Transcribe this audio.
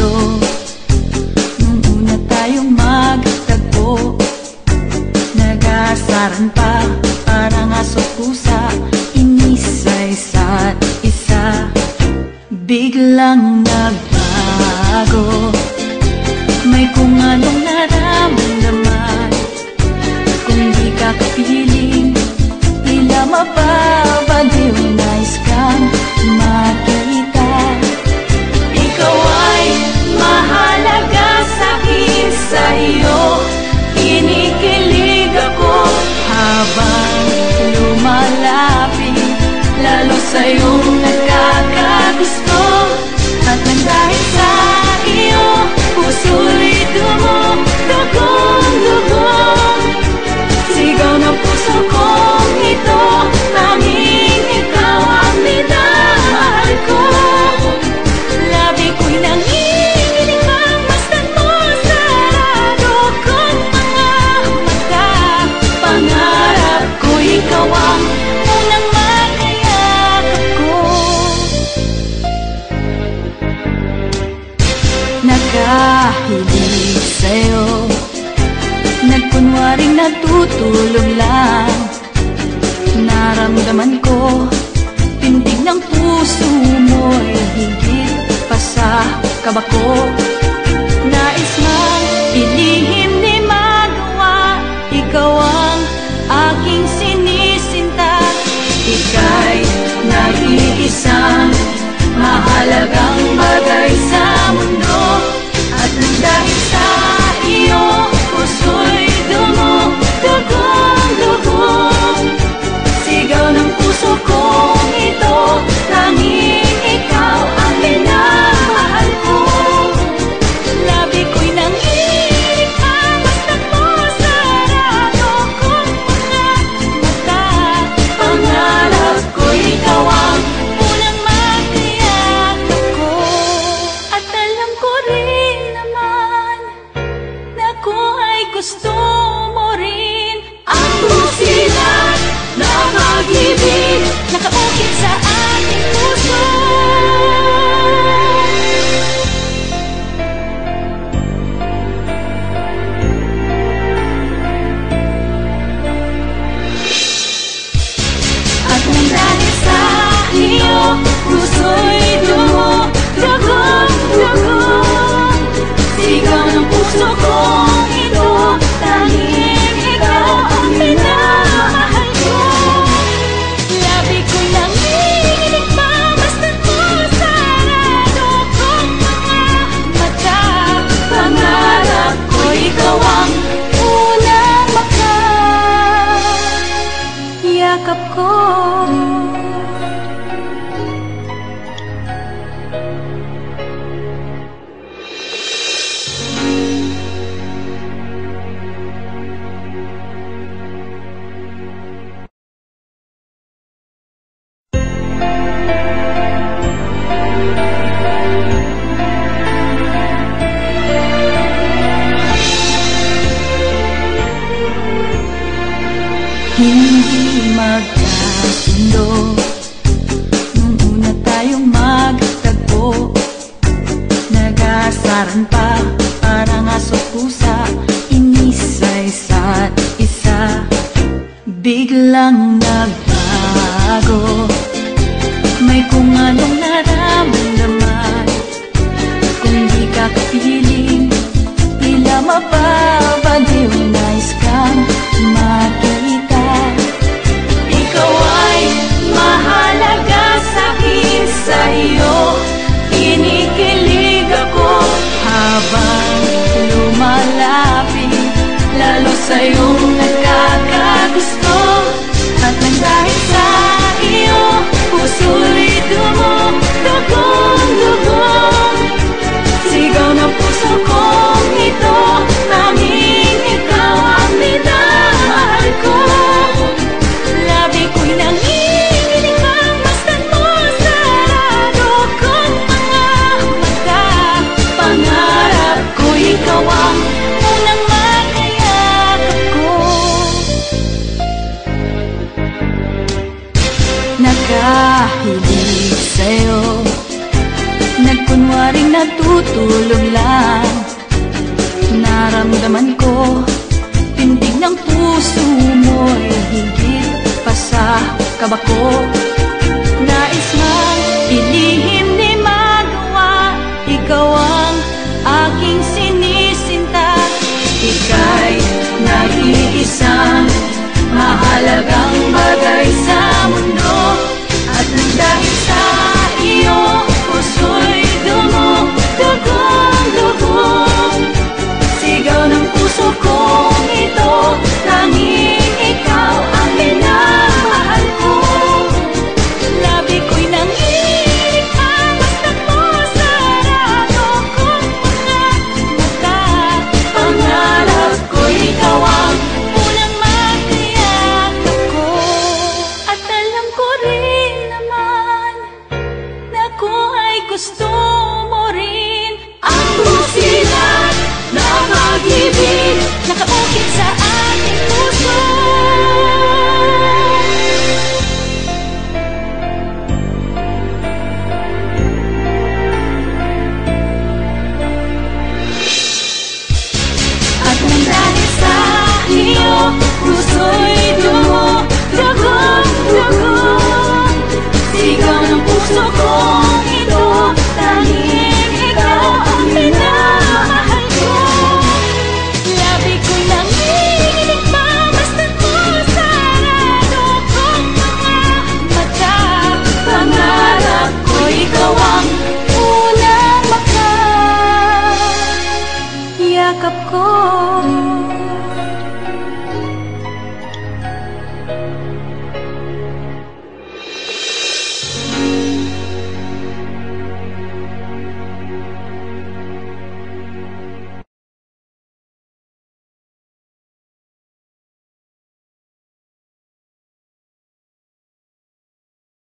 mundo. Nung una tayong magtagpo, nag-aasaran pa parang aso't pusa, inis sa isa't isa. Biglang nagbago, may kung anong naramdaman. Kung di ka kapiling, tila mapapaliw, nais kang makita. Ikaw ay mahalaga sa'kin, sa'yo kinikilig ako habang lumalapit, lalo sa'yong nagkakagusto. At nang dahil sa iyo, puso'y dumudugong-dugong. Sigaw ng puso kong ito, tanging ikaw ang minamahal ko. Labi ko'y nanginginig pang masdan mo, sarado kong mga mata. Pangarap ko ikaw ang unang makayakap ko. Nakahilig sa'yo, nagkunwaring natutulog lang. Naramdaman ko, tindig ng puso mo'y higit pa sa kabako. Nais mang ilihim di magawa, ikaw ang aking sinisinta. Ika'y nag-iisang mahalagang bagay sa mundo. At nang dahil sa iyo, puso'y dumudugong-dugong. Sigaw ng puso kong ito, tanging ikaw ang minamahal ko. Labi ko'y nanginginig pang masdan mo, sarado kong mga mata. Pangarap ko'y ikaw ang unang makayakap ko. At alam ko rin naman na ako ay gusto mo rin. Ang busilan na pag-ibig nakaukit sa ating puso. At nang dahil sa iyo, puso'y dumudugong-dugong. Sigaw ng puso kong ito, tanging ikaw ang minamahal ko. Labi ko'y nanginginig pang masdan mo, sarado kong mga mata. Pangarap ko'y ikaw ang unang makayakap ko. Hindi magkasundo, nung una tayong magtagpo, nag-aasaran pa parang aso't pusa, inis sa isa't isa. Biglang nagbago, may kung anong naramdaman. Kung di ka kapiling, tila mapapaliw, nais kang makita. Ikaw ay mahalaga sa'kin, sa'yo kinikilig ako habang lumalapit, lalo sa'yong nagkakagusto. At nang dahil sa iyo, puso'y dumudugong-dugong. Sigaw ng puso kong ito, tanging tutulong lang. Naramdaman ko, tindig ng puso mo'y higit pa sa kabako. Nais mang ilihim di magawa, ikaw ang aking sinisinta. Ika'y nag-iisang mahalagang bagay sa mundo. At nang dahil sa iyo, puso'y dumugong-dugong. Sigaw ng puso kong ito, tanging ikaw ang minamahal ko. Labi ko'y nanginig ang basta't mo, sarado kong mga mata. Pangarap ko'y ikaw ang unang magtiyakap ko. At alam ko rin naman na ako ay gusto mo rin. Ang busilan na pag-ibig nakaukit sa ating puso. At nang dahil sa iyo, puso'y dumugong-dugong. Sigaw ng puso kong ito, tanging ikaw ang minamahal ko. Labi ko'y nanginig pa, basta't mo sarado kong mga mata. Pangarap ko'y ikaw ang unang makayakap ko.